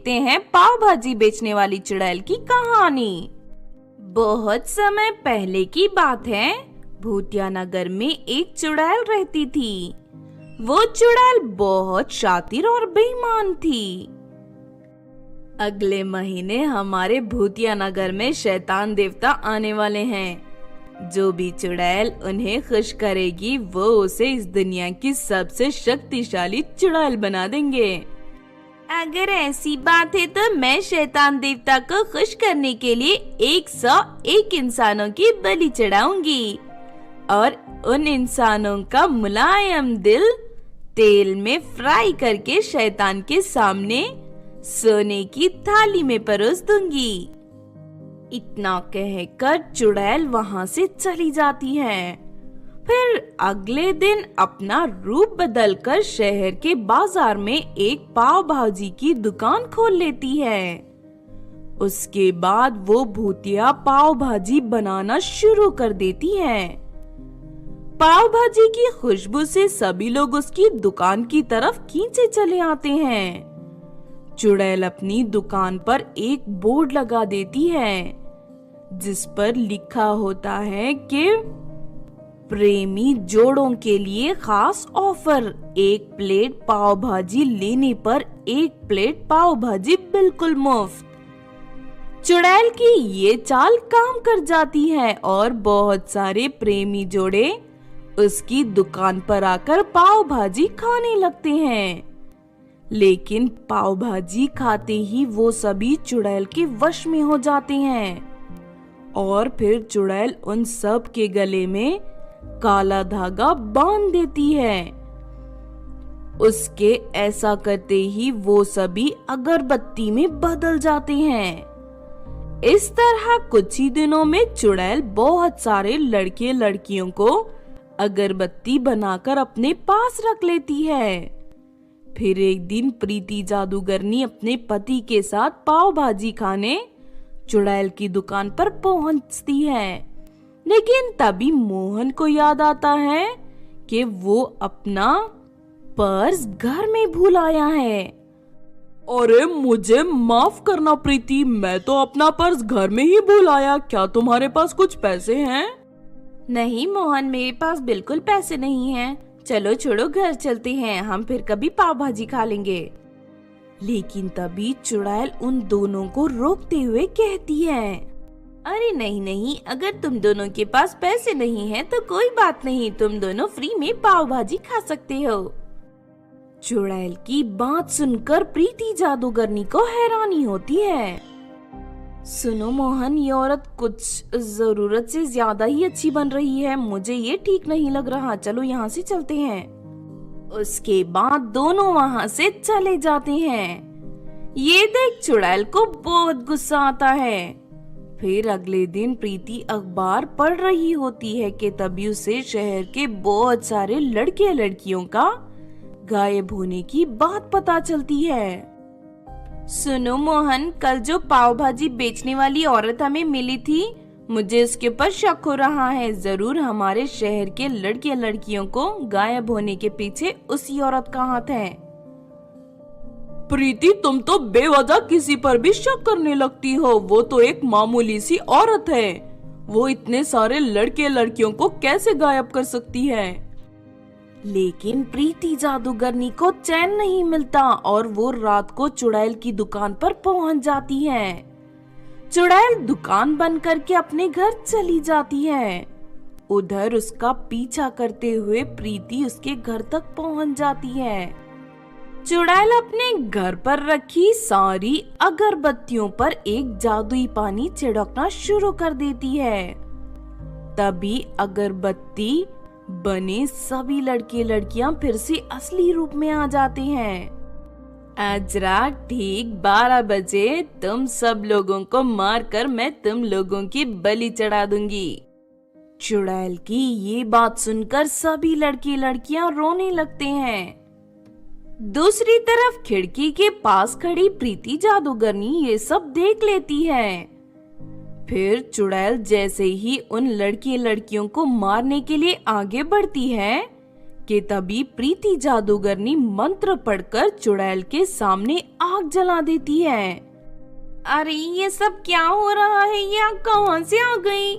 देखते हैं पाव भाजी बेचने वाली चुड़ैल की कहानी। बहुत समय पहले की बात है। भूतिया नगर में एक चुड़ैल रहती थी। वो चुड़ैल बहुत शातिर और बेईमान थी। अगले महीने हमारे भूतिया नगर में शैतान देवता आने वाले हैं। जो भी चुड़ैल उन्हें खुश करेगी वो उसे इस दुनिया की सबसे शक्तिशाली चुड़ैल बना देंगे। अगर ऐसी बात है तो मैं शैतान देवता को खुश करने के लिए 101 इंसानों की बलि चढ़ाऊंगी और उन इंसानों का मुलायम दिल तेल में फ्राई करके शैतान के सामने सोने की थाली में परोस दूंगी। इतना कहकर चुड़ैल वहां से चली जाती है। फिर अगले दिन अपना रूप बदलकर शहर के बाजार में एक पाव भाजी की दुकान खोल लेती है। उसके बाद वो भूतिया पाव भाजी बनाना शुरू कर देती है। पाव भाजी की खुशबू से सभी लोग उसकी दुकान की तरफ खींचे चले आते हैं। चुड़ैल अपनी दुकान पर एक बोर्ड लगा देती है जिस पर लिखा होता है कि प्रेमी जोड़ों के लिए खास ऑफर, 1 प्लेट पाव भाजी लेने पर 1 प्लेट पाव भाजी बिल्कुल मुफ्त। चुड़ैल की ये चाल काम कर जाती है और बहुत सारे प्रेमी जोड़े उसकी दुकान पर आकर पाव भाजी खाने लगते हैं। लेकिन पाव भाजी खाते ही वो सभी चुड़ैल के वश में हो जाते हैं और फिर चुड़ैल उन सब के गले में काला धागा बांध देती है। उसके ऐसा करते ही वो सभी अगरबत्ती में बदल जाते हैं। इस तरह कुछ ही दिनों में चुड़ैल बहुत सारे लड़के लड़कियों को अगरबत्ती बनाकर अपने पास रख लेती है। फिर एक दिन प्रीति जादूगरनी अपने पति के साथ पाव भाजी खाने चुड़ैल की दुकान पर पहुंचती है। लेकिन तभी मोहन को याद आता है कि वो अपना पर्स घर में भूल आया है। अरे मुझे माफ करना प्रीति, मैं तो अपना पर्स घर में ही भूल आया। क्या तुम्हारे पास कुछ पैसे हैं? नहीं मोहन, मेरे पास बिल्कुल पैसे नहीं हैं। चलो छोड़ो, घर चलते हैं, हम फिर कभी पाव भाजी खा लेंगे। लेकिन तभी चुड़ैल उन दोनों को रोकते हुए कहती है, अरे नहीं नहीं, अगर तुम दोनों के पास पैसे नहीं हैं तो कोई बात नहीं, तुम दोनों फ्री में पाव भाजी खा सकते हो। चुड़ैल की बात सुनकर प्रीति जादूगरनी को हैरानी होती है। सुनो मोहन, ये औरत कुछ जरूरत से ज्यादा ही अच्छी बन रही है, मुझे ये ठीक नहीं लग रहा, चलो यहाँ से चलते हैं। उसके बाद दोनों वहाँ से चले जाते हैं। ये देख चुड़ैल को बहुत गुस्सा आता है। फिर अगले दिन प्रीति अखबार पढ़ रही होती है कि तभी उसे शहर के बहुत सारे लड़के लड़कियों का गायब होने की बात पता चलती है। सुनो मोहन, कल जो पाव भाजी बेचने वाली औरत हमें मिली थी, मुझे उसके ऊपर शक हो रहा है। जरूर हमारे शहर के लड़के लड़कियों को गायब होने के पीछे उसी औरत का हाथ है। प्रीति, तुम तो बेवजह किसी पर भी शक करने लगती हो। वो तो एक मामूली सी औरत है, वो इतने सारे लड़के लड़कियों को कैसे गायब कर सकती है? लेकिन प्रीति जादूगरनी को चैन नहीं मिलता और वो रात को चुड़ैल की दुकान पर पहुंच जाती है। चुड़ैल दुकान बंद करके अपने घर चली जाती है। उधर उसका पीछा करते हुए प्रीति उसके घर तक पहुंच जाती है। चुड़ैल अपने घर पर रखी सारी अगरबत्तियों पर एक जादुई पानी छिड़कना शुरू कर देती है। तभी अगरबत्ती बने सभी लड़के लड़कियां फिर से असली रूप में आ जाते हैं। आज रात ठीक 12 बजे तुम सब लोगों को मारकर मैं तुम लोगों की बलि चढ़ा दूंगी। चुड़ैल की ये बात सुनकर सभी लड़के लड़कियां रोने लगते हैं। दूसरी तरफ खिड़की के पास खड़ी प्रीति जादूगरनी ये सब देख लेती है। फिर चुड़ैल जैसे ही उन लड़के लड़कियों को मारने के लिए आगे बढ़ती है कि तभी प्रीति जादूगरनी मंत्र पढ़कर चुड़ैल के सामने आग जला देती है। अरे ये सब क्या हो रहा है, ये आग कहाँ से आ गई?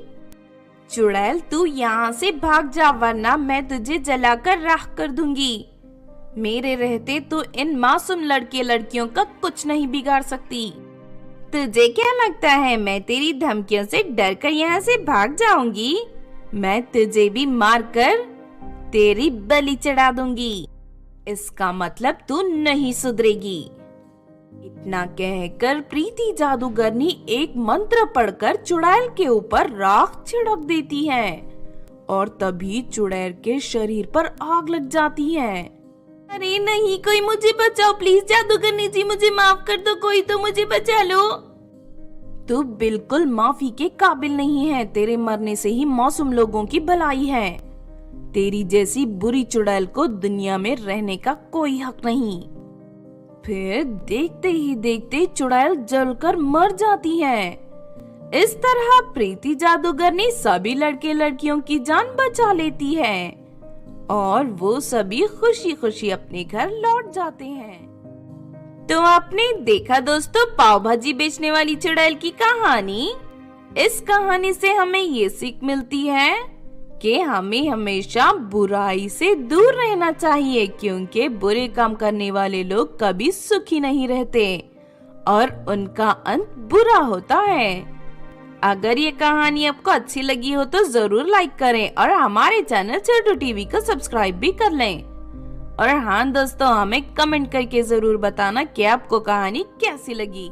चुड़ैल तू यहाँ से भाग जा वरना मैं तुझे जलाकर राख कर दूंगी। मेरे रहते तो इन मासूम लड़के लड़कियों का कुछ नहीं बिगाड़ सकती। तुझे क्या लगता है मैं तेरी धमकियों से डर कर यहाँ से भाग जाऊंगी? मैं तुझे भी मारकर तेरी बलि चढ़ा दूंगी। इसका मतलब तू नहीं सुधरेगी। इतना कहकर प्रीति जादूगरनी एक मंत्र पढ़कर चुड़ैल के ऊपर राख छिड़क देती है और तभी चुड़ैल के शरीर पर आग लग जाती है। अरे नहीं, कोई मुझे बचाओ प्लीज, जादूगरनी जी मुझे माफ कर दो, कोई तो मुझे बचा लो। तू बिल्कुल माफी के काबिल नहीं है, तेरे मरने से ही मासूम लोगों की भलाई है। तेरी जैसी बुरी चुड़ैल को दुनिया में रहने का कोई हक नहीं। फिर देखते ही देखते चुड़ैल जलकर मर जाती है। इस तरह प्रीति जादूगरनी सभी लड़के लड़कियों की जान बचा लेती है और वो सभी खुशी खुशी अपने घर लौट जाते हैं। तो आपने देखा दोस्तों पाव भाजी बेचने वाली चुड़ैल की कहानी। इस कहानी से हमें ये सीख मिलती है कि हमें हमेशा बुराई से दूर रहना चाहिए, क्योंकि बुरे काम करने वाले लोग कभी सुखी नहीं रहते और उनका अंत बुरा होता है। अगर ये कहानी आपको अच्छी लगी हो तो जरूर लाइक करें और हमारे चैनल छोटू टीवी को सब्सक्राइब भी कर लें। और हाँ दोस्तों, हमें कमेंट करके जरूर बताना कि आपको कहानी कैसी लगी।